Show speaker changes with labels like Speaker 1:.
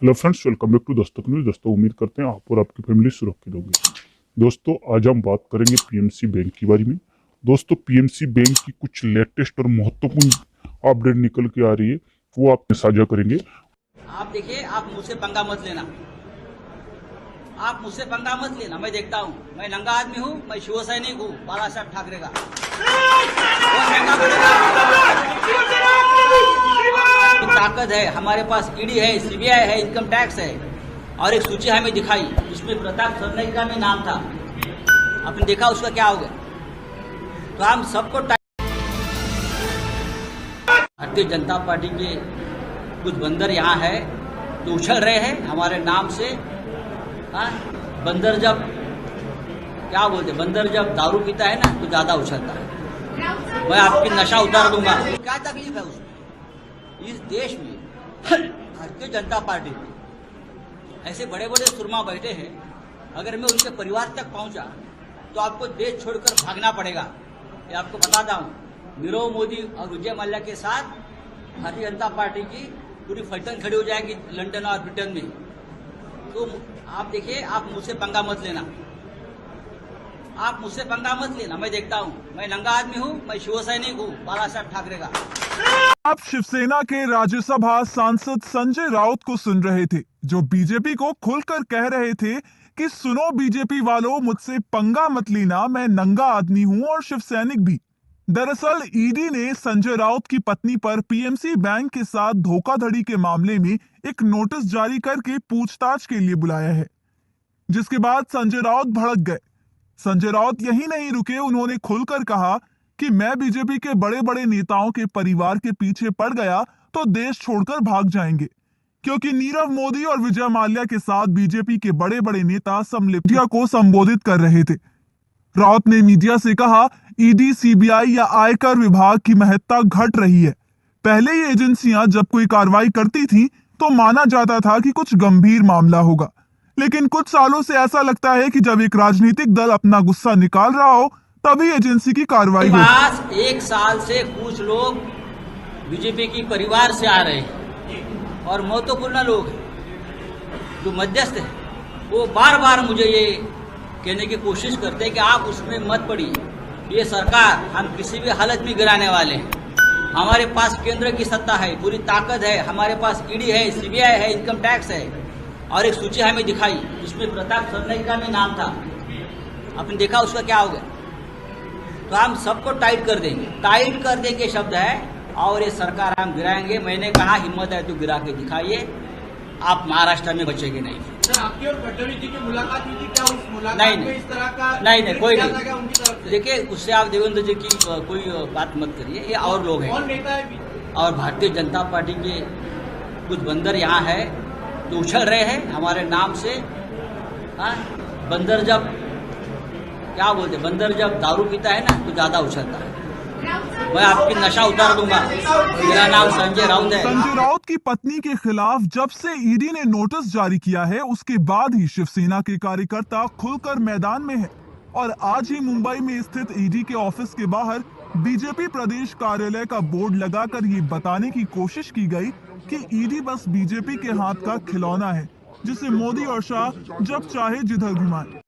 Speaker 1: Hello friends, welcome back to Dastak news. दोस्तों, उम्मीद करते हैं आप और आपकी फैमिली सुरक्षित होगी। दोस्तों, आज हम बात करेंगे पीएमसी बैंक के बारे में। दोस्तों, पीएमसी बैंक की कुछ लेटेस्ट और महत्वपूर्ण अपडेट निकल के आ रही है, वो आपने साझा करेंगे।
Speaker 2: आप देखिए, आप मुझसे पंगा मत लेना। आप मुझसे पंगा मत लेना। मैं देखता हूँ, मैं नंगा आदमी हूँ, मैं शिवसैनिक हूँ बाला साहब ठाकरे का। ताकत है हमारे पास, ईडी है, सीबीआई है, इनकम टैक्स है, और एक सूची हमें दिखाई जिसमें प्रताप सरनाईक का भी नाम था। आपने देखा उसका क्या हो गया। तो हम सबको भारतीय जनता पार्टी के कुछ बंदर यहाँ है तो उछल रहे हैं हमारे नाम से। बंदर जब क्या बोलते, बंदर जब दारू पीता है ना तो ज्यादा उछलता है। मैं आपकी नशा उतार दूंगा। क्या तकलीफ है उसमें? इस देश में भारतीय जनता पार्टी में ऐसे बड़े बड़े सुरमा बैठे हैं, अगर मैं उनके परिवार तक पहुंचा तो आपको देश छोड़कर भागना पड़ेगा। ये आपको बताता हूँ। नीरव मोदी और विजय माल्या के साथ भारतीय जनता पार्टी की पूरी फलटन खड़ी हो जाएगी लंदन और ब्रिटेन में। तो आप देखिए, आप मुझसे पंगा मत लेना। आप मुझसे पंगा मत लेना। मैं देखता हूँ, मैं नंगा आदमी हूँ, मैं शिवसैनिक हूँ बाला साहब ठाकरे का।
Speaker 3: आप शिवसेना के राज्यसभा सांसद संजय राउत को सुन रहे थे, जो बीजेपी को खुलकर कह रहे थे कि सुनो बीजेपी वालों, मुझसे पंगा मत लेना, मैं नंगा आदमी हूं और शिवसैनिक भी। दरअसल ईडी ने संजय राउत की पत्नी पर पीएमसी बैंक के साथ धोखाधड़ी के मामले में एक नोटिस जारी करके पूछताछ के लिए बुलाया है, जिसके बाद संजय राउत भड़क गए। संजय राउत यही नहीं रुके, उन्होंने खुलकर कहा कि मैं बीजेपी के बड़े बड़े नेताओं के परिवार के पीछे पड़ गया तो देश छोड़कर भाग जाएंगे, क्योंकि नीरव मोदी और विजय माल्या के साथ बीजेपी के बड़े बड़े नेता मीडिया को संबोधित कर रहे थे। राउत ने मीडिया से कहा, ईडी, सीबीआई या आयकर विभाग की महत्ता घट रही है। पहले ये एजेंसियां जब कोई कार्रवाई करती थी तो माना जाता था कि कुछ गंभीर मामला होगा, लेकिन कुछ सालों से ऐसा लगता है कि जब एक राजनीतिक दल अपना गुस्सा निकाल रहा हो तभी एजेंसी की कार्रवाई
Speaker 2: हो। एक साल से कुछ लोग बीजेपी की परिवार से आ रहे हैं और महत्वपूर्ण लोग हैं जो मध्यस्थ है, वो बार बार मुझे ये कहने की कोशिश करते हैं कि आप उसमें मत पड़िए, ये सरकार हम किसी भी हालत में गिराने वाले हैं। हमारे पास केंद्र की सत्ता है, पूरी ताकत है, हमारे पास ईडी है, सीबीआई है, इनकम टैक्स है, और एक सूची हमें दिखाई जिसमें प्रताप सरनाईक का भी नाम था। आपने देखा उसका क्या हो गया। तो हम सबको टाइट कर देंगे। टाइट कर देंगे शब्द है, और ये सरकार हम गिराएंगे। मैंने कहा हिम्मत है तो गिरा के दिखाइए, आप महाराष्ट्र में बचेंगे नहीं।
Speaker 4: सर, आपकी और गडकरी जी की मुलाकात हुई थी क्या? उस मुलाकात
Speaker 2: नहीं,
Speaker 4: में इस तरह का
Speaker 2: नहीं कोई नहीं।
Speaker 4: उनकी तरफ से?
Speaker 2: देखिए, उससे आप देवेंद्र जी की कोई बात मत करिए, ये और लोग हैं।
Speaker 4: कौन नेता है?
Speaker 2: और भारतीय जनता पार्टी के कुछ बंदर यहाँ है तो उछल रहे हैं हमारे नाम से। बंदर जब क्या बोलते, बंदर जब दारू पीता है ना तो ज्यादा उछलता है। मैं आपकी नशा उतार दूंगा। मेरा नाम संजय राउत है।
Speaker 3: संजय राउत की पत्नी के खिलाफ जब से ईडी ने नोटिस जारी किया है, उसके बाद ही शिवसेना के कार्यकर्ता खुलकर मैदान में हैं। और आज ही मुंबई में स्थित ईडी के ऑफिस के बाहर बीजेपी प्रदेश कार्यालय का बोर्ड लगाकर ये बताने की कोशिश की गई कि ईडी बस बीजेपी के हाथ का खिलौना है, जिसे मोदी और शाह जब चाहे जिधर घुमाएं।